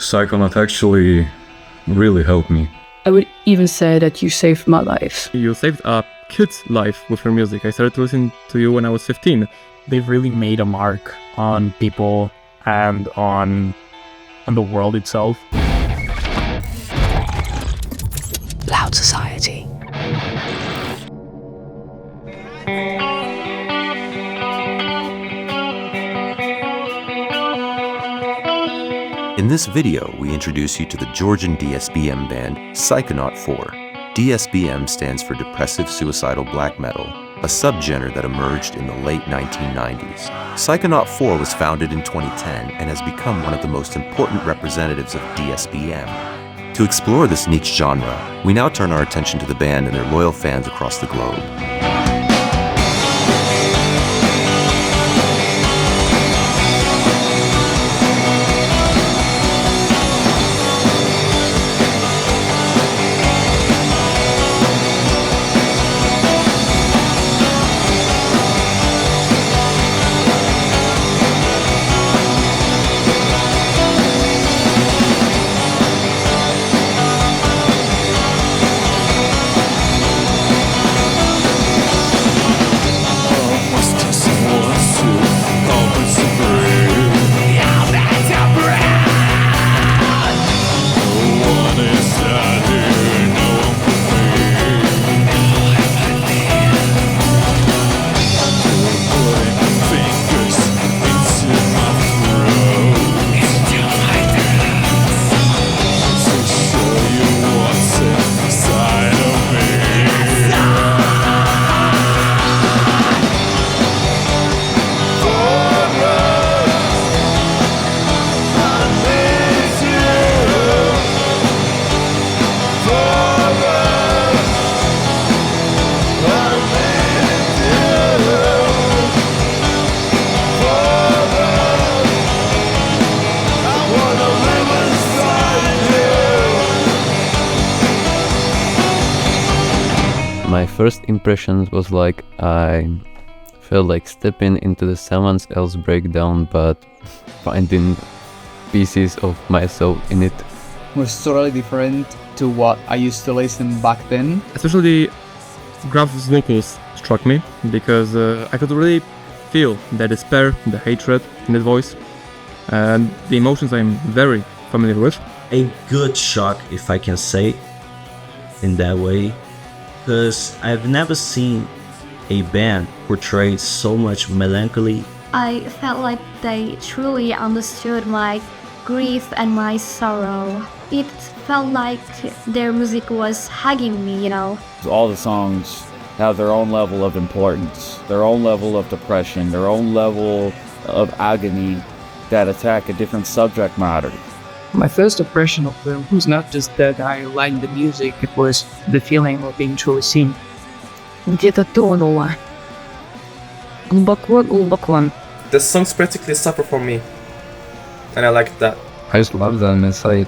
Psychonaut actually really helped me. I would even say that you saved my life. You saved a kid's life with your music. I started listening to you when I was 15. They've really made a mark on people and on the world itself. Loud Society. In this video, we introduce you to the Georgian DSBM band Psychonaut 4. DSBM stands for Depressive Suicidal Black Metal, a subgenre that emerged in the late 1990s. Psychonaut 4 was founded in 2010 and has become one of the most important representatives of DSBM. To explore this niche genre, we now turn our attention to the band and their loyal fans across the globe. My first impressions was like I felt like stepping into someone else's breakdown but finding pieces of myself in it. It was totally different to what I used to listen back then. Especially Graf's vocals struck me because I could really feel the despair, the hatred in his voice, and the emotions I'm very familiar with. A good shock, if I can say, in that way. Because I've never seen a band portray so much melancholy. I felt like they truly understood my grief and my sorrow. It felt like their music was hugging me, you know. All the songs have their own level of importance, their own level of depression, their own level of agony that attack a different subject matter. My first impression of them was not just that I liked the music, it was the feeling of being truly seen. Где-то тонула. Глубоко. The songs practically suffer for me, and I like that. I just love them. It's like,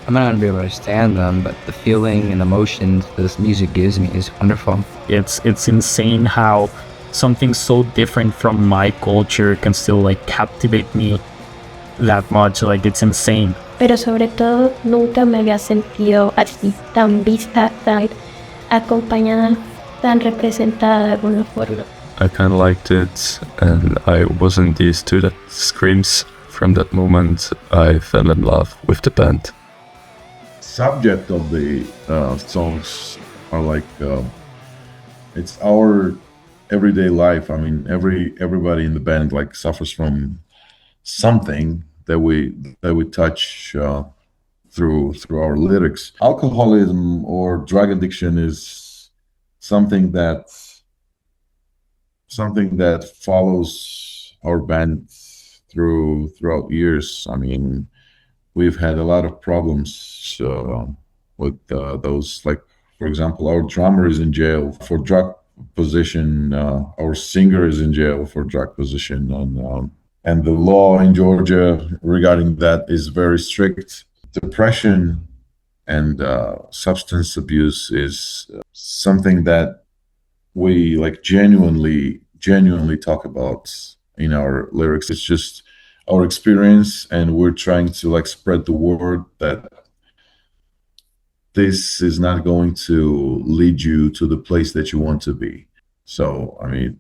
I'm not gonna be able to stand them, but the feeling and emotions this music gives me is wonderful. It's insane how something so different from my culture can still like captivate me that much. Like, it's insane. Pero sobre todo, nunca me había sentido así, tan vista, tan acompañada, tan representada de alguna forma. I kind of liked it, and I wasn't used to that screams. From that moment, I fell in love with the band. Subject of the songs are like it's our everyday life. I mean, everybody in the band like suffers from something that we touch through our lyrics. Alcoholism or drug addiction is something that follows our band throughout years. I mean, we've had a lot of problems with those. Like, for example, our drummer is in jail for drug possession. Our singer is in jail for drug possession, and the law in Georgia regarding that is very strict. Depression and substance abuse is something that we like genuinely talk about in our lyrics. It's just our experience, and we're trying to like spread the word that this is not going to lead you to the place that you want to be. So, I mean,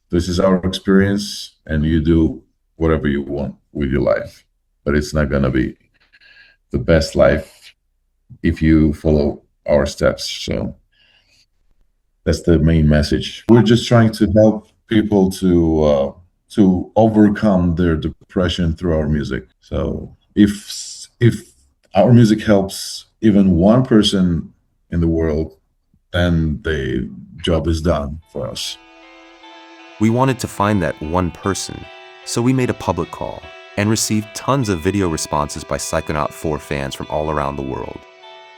this is our experience, and you do whatever you want with your life, but it's not going to be the best life if you follow our steps. So that's the main message. We're just trying to help people to overcome their depression through our music. So if our music helps even one person in the world, then the job is done for us. We wanted to find that one person, so we made a public call and received tons of video responses by Psychonaut 4 fans from all around the world.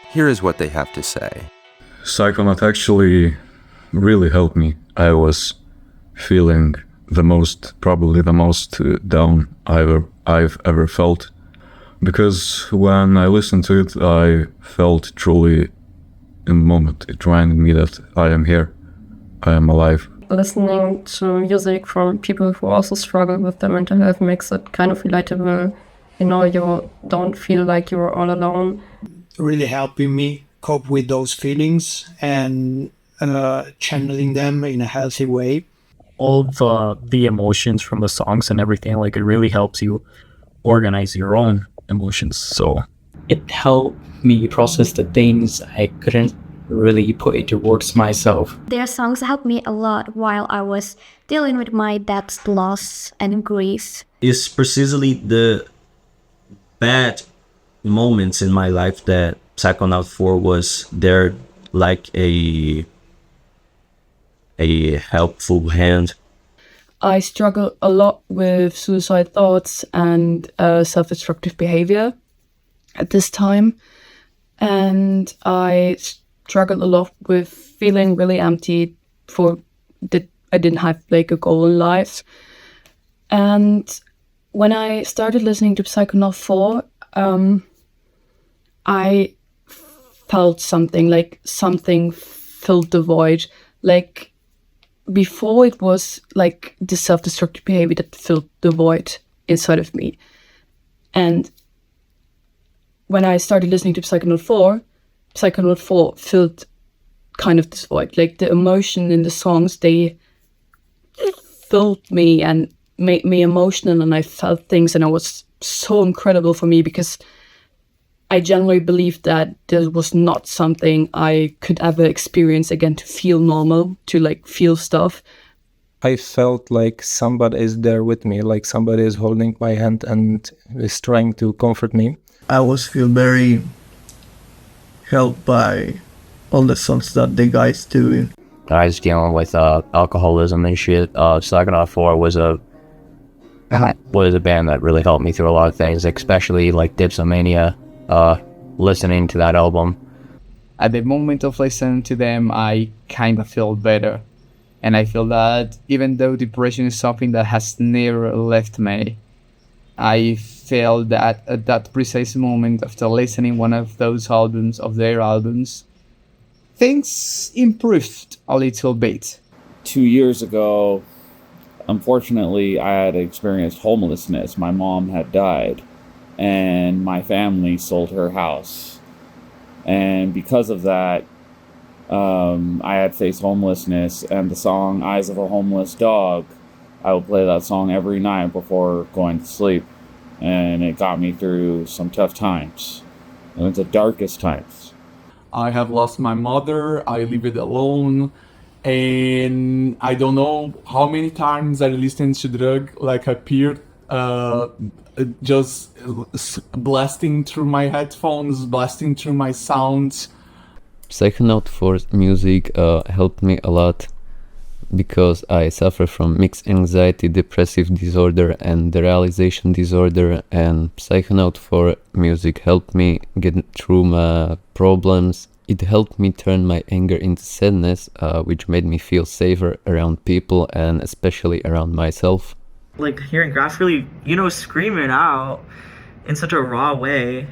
Here is what they have to say. Psychonaut actually really helped me. I was feeling probably the most down I've ever felt. Because when I listened to it, I felt truly in the moment. It reminded me that I am here, I am alive. Listening to music from people who also struggle with their mental health makes it kind of relatable. You know, you don't feel like you're all alone. Really helping me cope with those feelings and channeling them in a healthy way. All the emotions from the songs and everything, like it really helps you organize your own emotions. So it helped me process the things I couldn't really put into words myself. Their songs helped me a lot while I was dealing with my dad's loss and grief. It's precisely the bad moments in my life that Psychonaut 4 was there, like a helpful hand. I struggle a lot with suicide thoughts and self-destructive behavior at this time. And I struggled a lot with feeling really empty for that I didn't have like a goal in life. And when I started listening to Psychonaut 4, I felt something, like something filled the void. Like before it was like the self-destructive behavior that filled the void inside of me. And when I started listening to Psychonaut 4 filled kind of this void. Like the emotion in the songs, they filled me and made me emotional, and I felt things, and it was so incredible for me because I generally believed that there was not something I could ever experience again to feel normal, to like feel stuff. I felt like somebody is there with me, like somebody is holding my hand and is trying to comfort me. I was feel very helped by all the songs that the guys do. I was dealing with alcoholism and shit. Psychonaut 4 was a band that really helped me through a lot of things, especially like Dipsomania. Listening to that album. At the moment of listening to them, I kind of feel better. And I feel that even though depression is something that has never left me, I felt that at that precise moment after listening one of those albums, of their albums, things improved a little bit. 2 years ago, unfortunately, I had experienced homelessness. My mom had died, and my family sold her house. And because of that, I had faced homelessness, and the song Eyes of a Homeless Dog, I would play that song every night before going to sleep. And it got me through some tough times. It was the darkest times. I have lost my mother, I lived alone, and I don't know how many times I listened to drug, like I peered, just blasting through my headphones, blasting through my sounds. Psychonaut 4's music helped me a lot because I suffer from mixed anxiety, depressive disorder and derealization disorder, and Psychonaut 4 music helped me get through my problems. It helped me turn my anger into sadness, which made me feel safer around people and especially around myself. Like hearing Graf really, scream it out in such a raw way,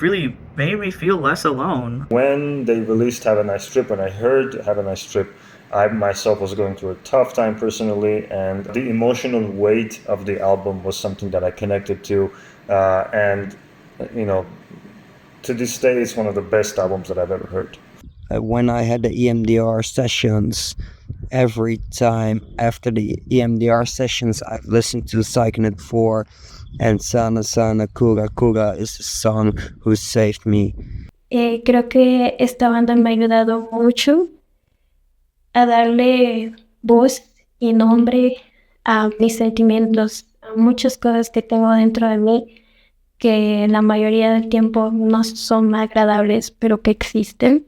really made me feel less alone. When they released Have a Nice Trip, when I heard Have a Nice Trip, I myself was going through a tough time personally, and the emotional weight of the album was something that I connected to, and you know, to this day, it's one of the best albums that I've ever heard. When I had the EMDR sessions, every time after the EMDR sessions, I've listened to Psychonaut 4, and Sana Sana Kura Kura is the song who saved me. Creo que esta banda me ha ayudado mucho a darle voz y nombre a mis sentimientos, a muchas cosas que tengo dentro de mí que la mayoría del tiempo no son agradables, pero que existen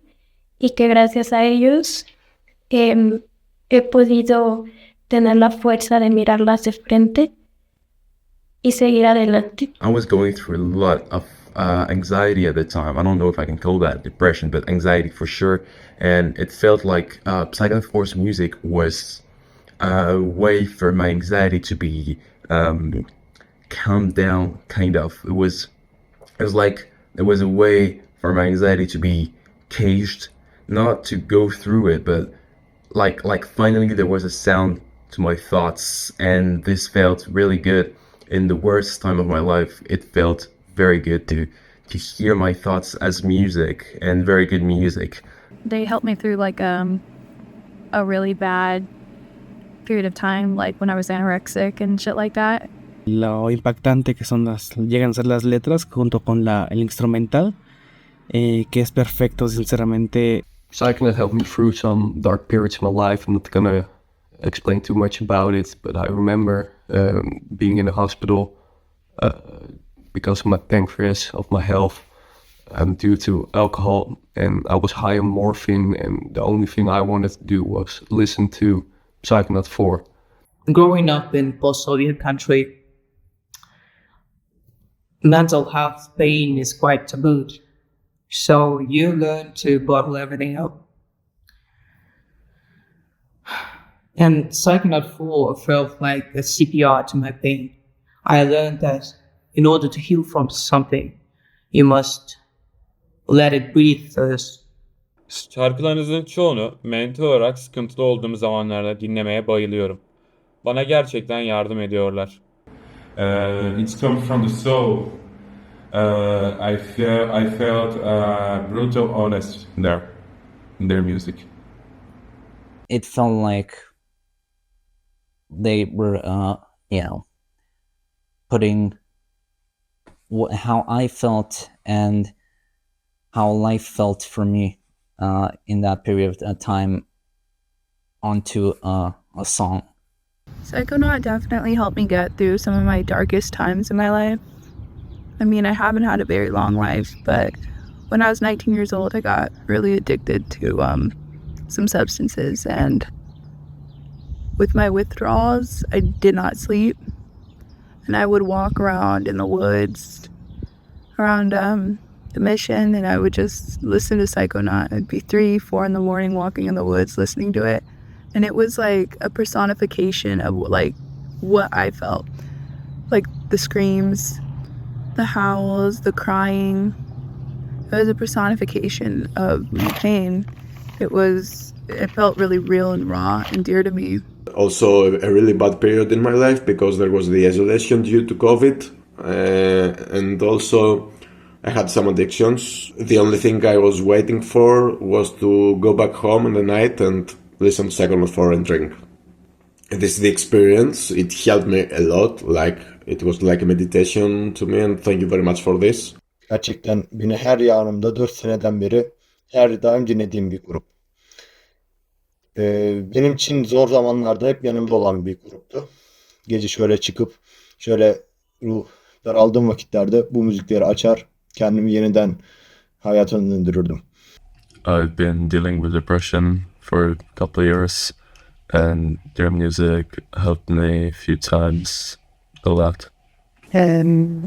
y que gracias a ellos he podido tener la fuerza de mirarlas de frente y seguir adelante. I was going through a lot of anxiety at the time. I don't know if I can call that depression, but anxiety for sure. And it felt like Psychonaut 4's music was a way for my anxiety to be calmed down, kind of. It was like there was a way for my anxiety to be caged, not to go through it, but like finally there was a sound to my thoughts, and this felt really good. In the worst time of my life, it felt very good to hear my thoughts as music, and very good music. They helped me through like a really bad period of time, like when I was anorexic and shit like that. Lo impactante que son llegan a ser las letras junto con el instrumental, que es perfecto, sinceramente. Psychonaut helped me through some dark periods in my life. I'm not gonna explain too much about it, but I remember being in the hospital because of my pancreas, of my health, due to alcohol, and I was high on morphine, and the only thing I wanted to do was listen to Psychonaut 4. Growing up in post-Soviet country, mental health pain is quite taboo. So you learn to bottle everything up. And Psychonaut 4 felt like a CPR to my pain. I learned that in order to heal from something, you must let it breathe first. Şarkılarınızın çoğunu mental olarak sıkıntılı olduğum zamanlarda dinlemeye bayılıyorum. Bana gerçekten yardım ediyorlar. It's come from the soul. I felt brutal honest there in their music. It felt like they were, putting how I felt and how life felt for me in that period of time onto a song. Psychonaut definitely helped me get through some of my darkest times in my life. I mean, I haven't had a very long life, but when I was 19 years old, I got really addicted to some substances, and with my withdrawals, I did not sleep, and I would walk around in the woods around the mission, and I would just listen to Psychonaut. I'd be 3, 4 in the morning walking in the woods listening to it, and it was like a personification of like what I felt, like the screams, the howls, the crying. It was a personification of my pain. It felt really real and raw and dear to me. Also a really bad period in my life because there was the isolation due to COVID, and also I had some addictions. The only thing I was waiting for was to go back home in the night and listen to Psychonaut 4 and drink. This is the experience. It helped me a lot. Like it was like a meditation to me, and thank you very much for this. Gerçekten beni her yanımda 4 seneden beri her daim dinlediğim bir grup. Benim için zor zamanlarda hep yanımda olan bir gruptu. Gece şöyle çıkıp şöyle ruh daraldığım vakitlerde bu müzikleri açar, kendimi yeniden hayata döndürürdüm. I've been dealing with depression for a couple of years, and their music helped me a few times a lot.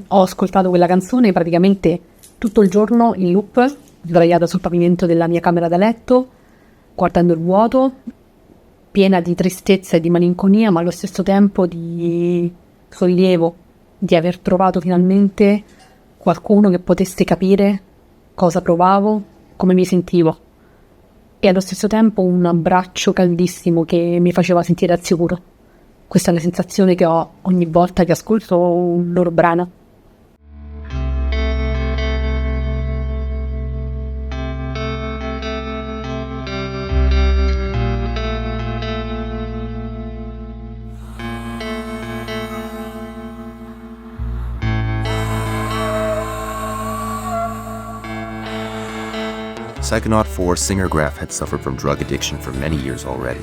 Ho ascoltato quella canzone praticamente tutto il giorno in loop, sdraiata sul pavimento della mia camera da letto, guardando il vuoto, piena di tristezza e di malinconia, ma allo stesso tempo di sollievo, di aver trovato finalmente qualcuno che potesse capire cosa provavo, come mi sentivo. e allo stesso tempo un abbraccio caldissimo che mi faceva sentire al sicuro. Questa è la sensazione che ho ogni volta che ascolto un loro brano. Psychonaut 4 singer Graf had suffered from drug addiction for many years already.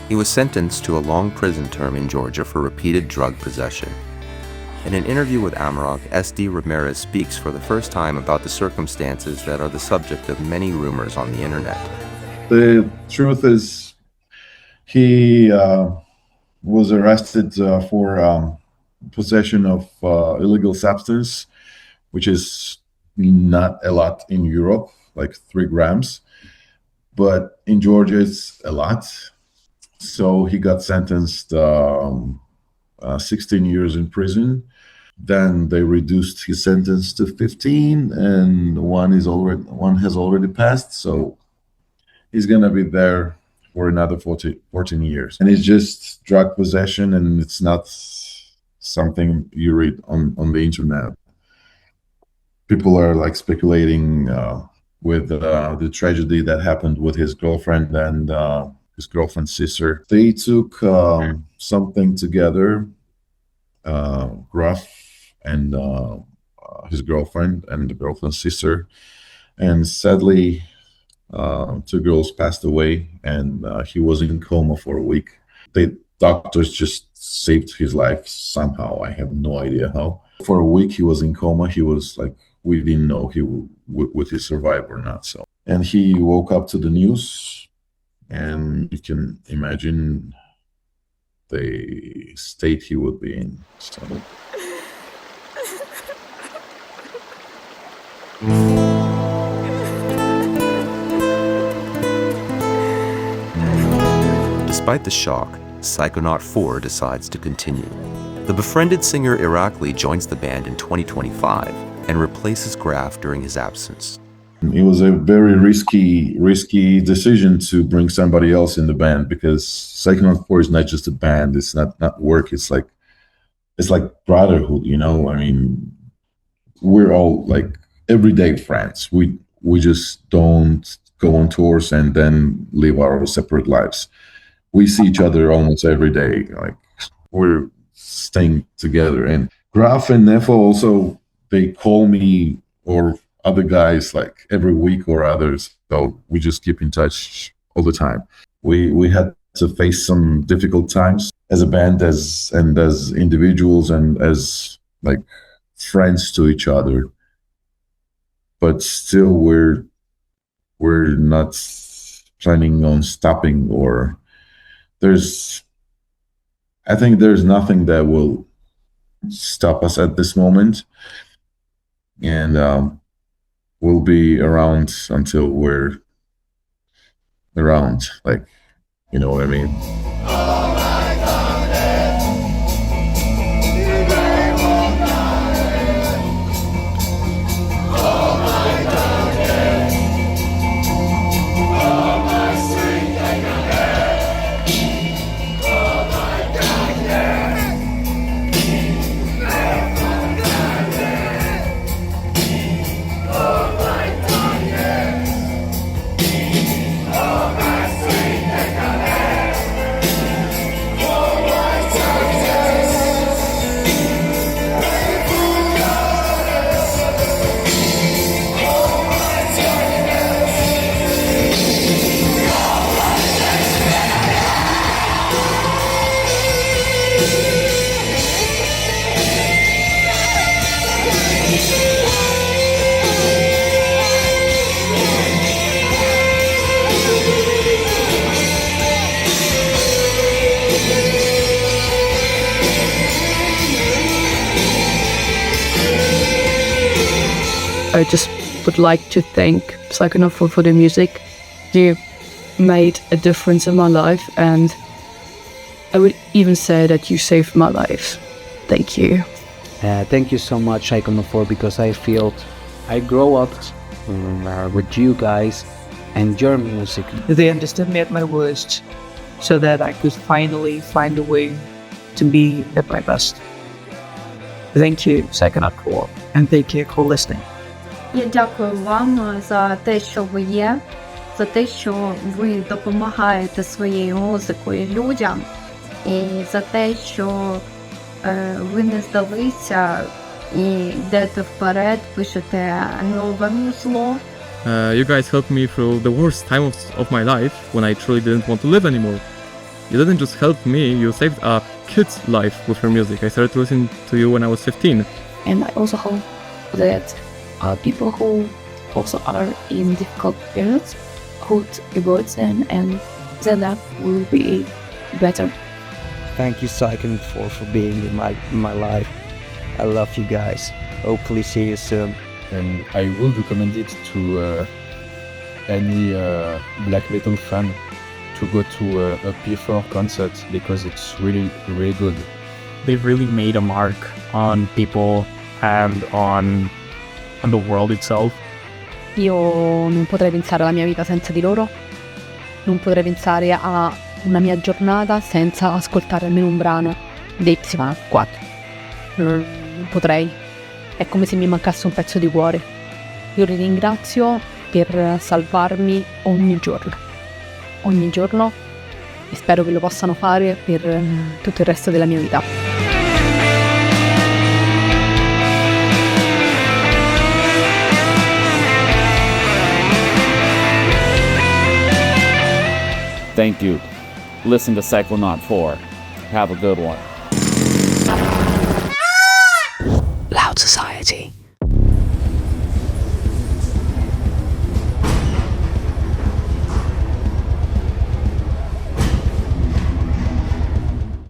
He was sentenced to a long prison term in Georgia for repeated drug possession. In an interview with Amarok, S.D. Ramirez speaks for the first time about the circumstances that are the subject of many rumors on the internet. The truth is, he was arrested for possession of illegal substance, which is not a lot in Europe, like 3 grams, but in Georgia it's a lot. So he got sentenced 16 years in prison. Then they reduced his sentence to 15, and one has already passed. So he's gonna be there for another 14 years. And it's just drug possession, and it's not something you read on the internet. People are like speculating with the tragedy that happened with his girlfriend and his girlfriend's sister. They took something together, Graf and his girlfriend and the girlfriend's sister, and sadly 2 girls passed away, and he was in coma for a week. The doctors just saved his life somehow. I have no idea how. For a week he was in coma. He was like, we didn't know he would he survive or not. So, and he woke up to the news, and you can imagine the state he would be in. So. Despite the shock, Psychonaut 4 decides to continue. The befriended singer Irakli joins the band in 2025 and replaces Graf during his absence. It was a very risky decision to bring somebody else in the band, because Psychonaut 4 is not just a band. It's not work. It's like brotherhood, you know. I mean, we're all like everyday friends. We just don't go on tours and then live our separate lives. We see each other almost every day. Like, we're staying together. And Graf and Nefo also, they call me or other guys like every week or others. So we just keep in touch all the time. We had to face some difficult times as a band, as individuals, and as like friends to each other. But still, we're not planning on stopping, or I think there's nothing that will stop us at this moment. And we'll be around until we're around, like, you know what I mean? I just would like to thank Psychonaut for the music. You made a difference in my life, and I would even say that you saved my life. Thank you. Thank you so much, Psychonaut 4, because I feel I grow up with you guys, and your music. They understood me at my worst, so that I could finally find a way to be at my best. Thank you, Psychonaut 4, and thank you for listening. Я дякую вам за те, що ви є, за те, що ви допомагаєте своєю музикою людям, і за те, що ви не здалися і йдете вперед, пишете нове музло. You guys helped me through the worst time of my life when I truly didn't want to live anymore. You didn't just help me, you saved a kid's life with your music. I started listening to you when I was 15. And I also hope that people who also are in difficult periods could avoid them and their life will be better. Thank you, Psychonaut 4, for being in my life. I love you guys. Hopefully see you soon. And I would recommend it to any black metal fan to go to a P4 concert because it's really, really good. They've really made a mark on people and on the world itself. Io non potrei pensare alla mia vita senza di loro, non potrei pensare a una mia giornata senza ascoltare almeno un brano dei Psychonaut 4. Non potrei, è come se mi mancasse un pezzo di cuore. Io li ringrazio per salvarmi ogni giorno, e spero che lo possano fare per tutto il resto della mia vita. Thank you. Listen to Psychonaut 4. Have a good one. Loud Society.